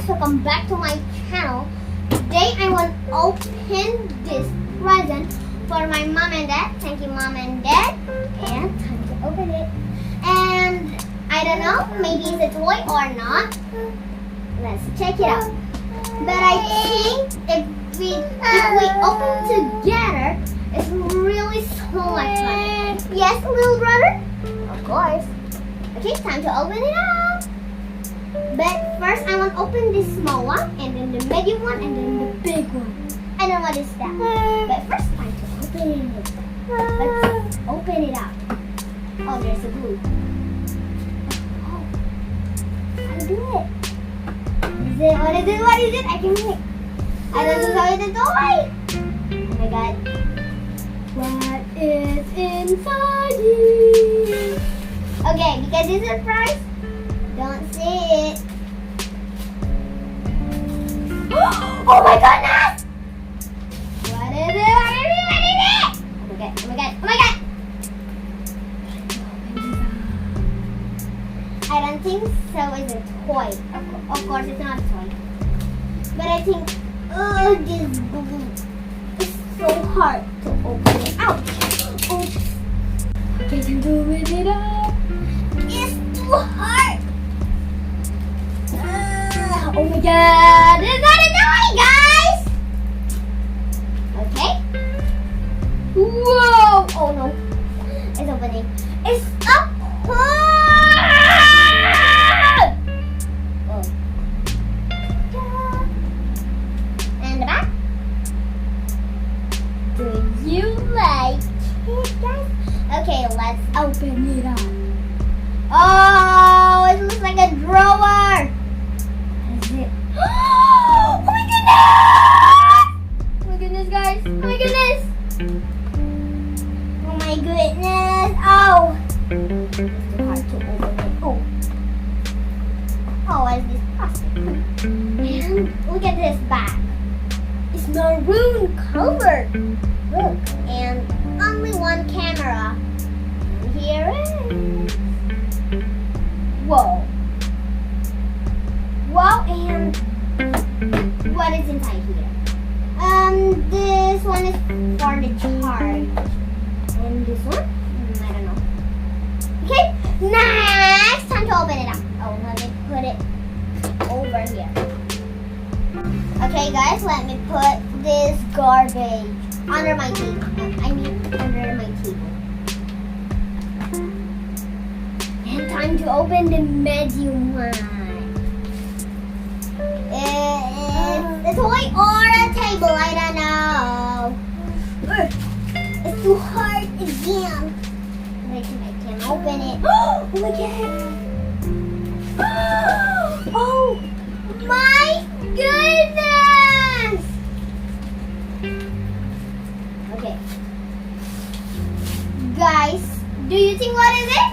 guys, welcome back to my channel. Today I want to open this present for my mom and dad. Thank you, mom and dad. And time to open it. And I don't know, maybe it's a toy or not. Let's check it out. But I think if we open together, it's really so much fun. Yes, little brother? Of course. Okay, time to open it up. But first, I want to open this small one, and then the medium one, and then the big one. I don't know what is that. But first, time to open it. Let's open it up. Oh, there's a glue. Oh, how to do it? What is it? What is it? I can make. I don't know how to toy. Oh my god. What is inside here? Okay, because it's a surprise, don't see it. Oh my goodness! What is it? What is it? What is it? Oh my god! Oh my god! Oh my god! I don't think so. It's a toy. Of course, it's not a toy. But I think, this glue is so hard to open it. Ouch! Oops. Okay, time to open it up. It's too hard. Oh my god! It's not a toy, guys! Okay. Whoa! Oh no. It's opening. It's up! And the back. Do you like it, guys? Okay, let's open it up. Oh, it looks like a drawer. What is it? Oh my goodness! Oh my goodness, guys. Oh my goodness. Oh my goodness. Oh. It's too hard to open it. Oh. Oh, what is this plastic? And look at this bag. It's maroon colored. Look. And only one camera. And here it is. Whoa. Whoa, and what is inside here? This one is for the charge. And this one? I don't know. Okay, next, time to open it up. Oh, let me put it over here. Okay, guys, let me put this garbage under my table. I mean, under my table. And time to open the medium one. It's a toy or a table, I don't know. It's too hard again. I can open it. Oh my god! Oh my goodness! Okay. Guys, do you think what is it?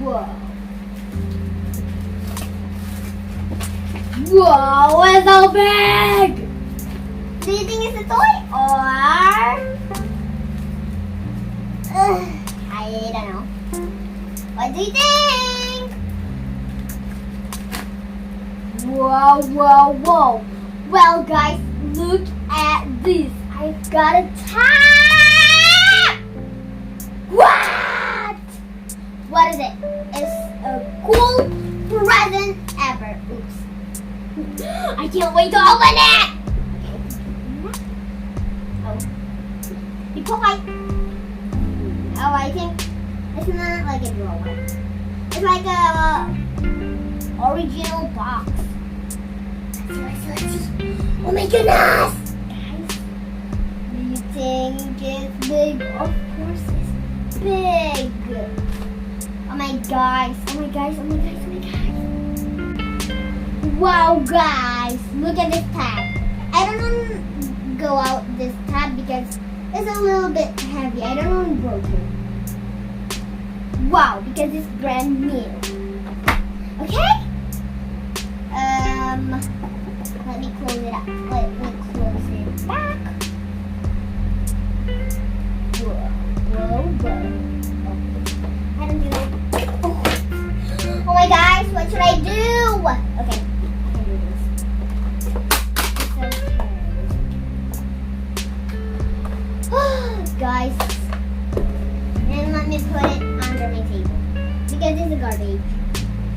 Whoa. Whoa, it's so big! Do you think it's a toy or... I don't know. What do you think? Whoa, whoa, whoa. Well, guys, look at this. I've got a tap! What? What is it? It's a cool present ever. Oops. I can't wait to open it! Oh. Be polite. Oh, I think it's not like a drawer. It's like a original box. Let's see. Oh my goodness! Guys, do you think it's big? Of course it's big. Oh my guys! Oh my guys! Oh my guys! Oh my guys! Wow, guys! Look at this tab. I don't want to go out this tab because it's a little bit heavy. I don't want to break it. Wow, because it's brand new. Okay? Let me close it up. Let me close it back. Whoa, whoa, whoa. Oh, I don't do that. Oh my god! guys, what should I do? Okay, I can do this. It's okay. Guys, and let me put it under my table because this is garbage.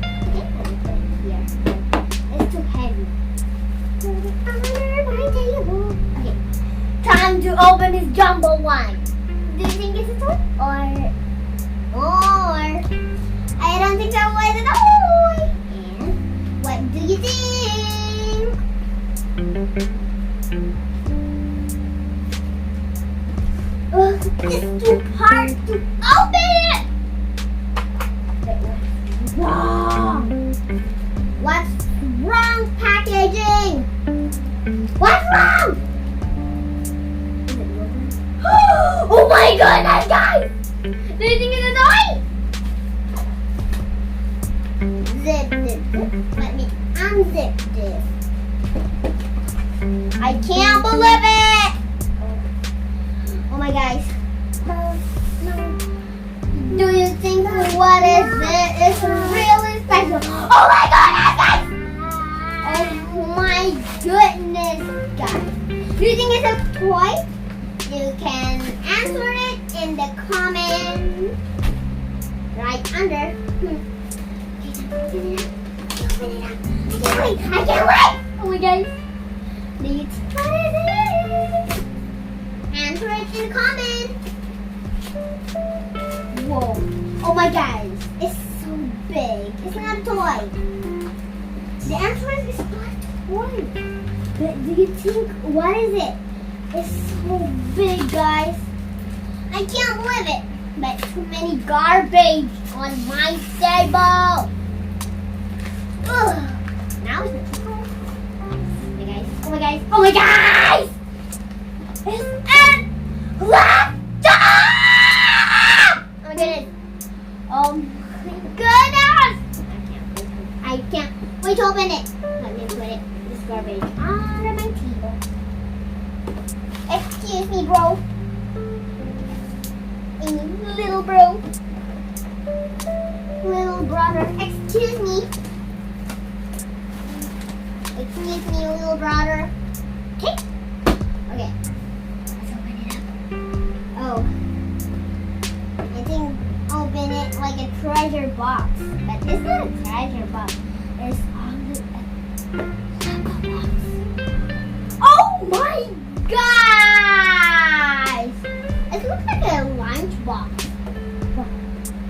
Okay, let me put it here. It's too heavy. Put it under my table. Okay, time to open this jumbo one. Do you think it's a toy or I don't think that was a toy. And what do you think? It's too hard to open it. What's wrong? What's wrong packaging? What's wrong? Oh my goodness, guys! Do you think it's a toy? Zip, zip, zip. Let me unzip this. I can't believe it! Oh my guys. Do you think what is it? It's really special. Oh my goodness, guys! Oh my goodness, guys. Do you think it's a toy? You can answer it in the comment right under. Open it up. I can't wait! Oh my guys. Do you think what is it? Answer it in the comment. Whoa. Oh my guys. It's so big. It's not a toy. The answer is not a toy. But do you think what is it? It's so big, guys. I can't believe it. But too many garbage on my table. Ugh. Now it's the cold. Oh my guys. Oh my guys. Oh my guys! It's a laptop! Oh my goodness. Oh my goodness! I can't wait to open it. Let me put it this garbage under my table. Excuse me, bro. Little bro. Little brother. Excuse me. Excuse me, little brother. Okay. Okay. Let's open it up. Oh. I think open it like a treasure box. But it's not a treasure box. It's only a box. Oh my guys! It looks like a lunch box.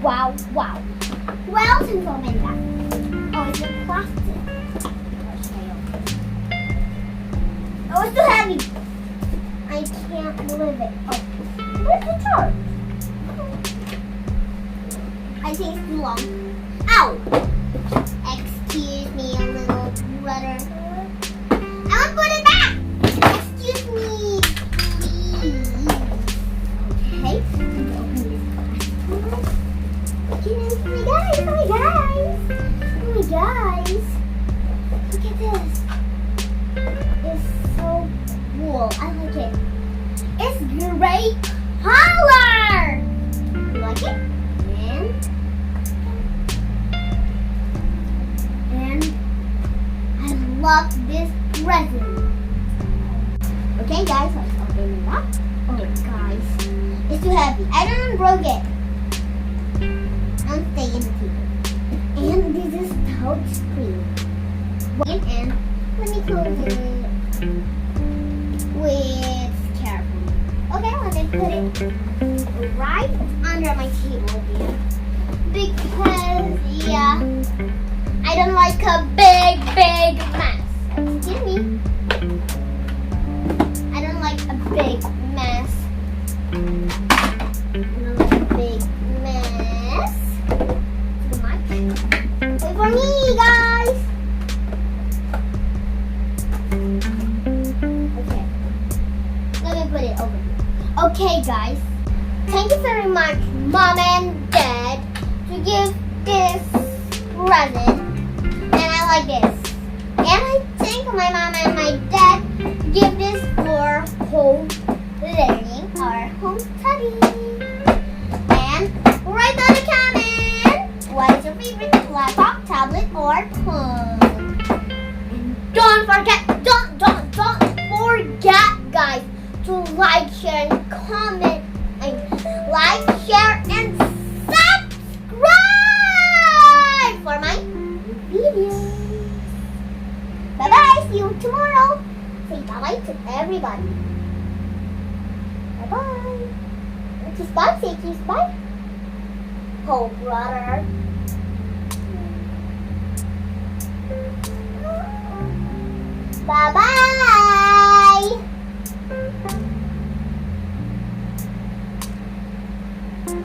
Wow, wow. Well, since open that. Oh, it's a plastic. Oh, it's too heavy. I can't believe it. Oh, where's the charge? I think it's too long. Ow! Excuse me, little brother. I want to put it back. Excuse me, please. Okay, let's open this plastic. Oh my guys, oh my guys. Oh my guys. Look at this. It's so cool. I like it. It's great color. You like it? And I love this present. Okay, guys, let's open it up. Oh, guys, it's too heavy. I don't unbroke it. I'll stay in the table. And this is touch screen. Wait, and let me close it with carefully. Okay, let me put it right under my table again. Because, yeah, I don't like a big mess. Excuse me. I don't like a big mess. I don't like a big mess. Too much. Wait for me, guys. Okay. Let me put it over here. Okay, guys. Thank you very much, Mom and Dad, to give this present. And I like this. And I think my mom and my dad give this for home learning or home study. And write down a comment. What is your favorite laptop, tablet, forget, don't forget, guys, to like, share, and comment. Like, share, and subscribe for my videos. Bye bye. See you tomorrow. Say bye bye to everybody. Bye bye. Kiss bye. Say kiss bye. Oh, brother. Bye bye.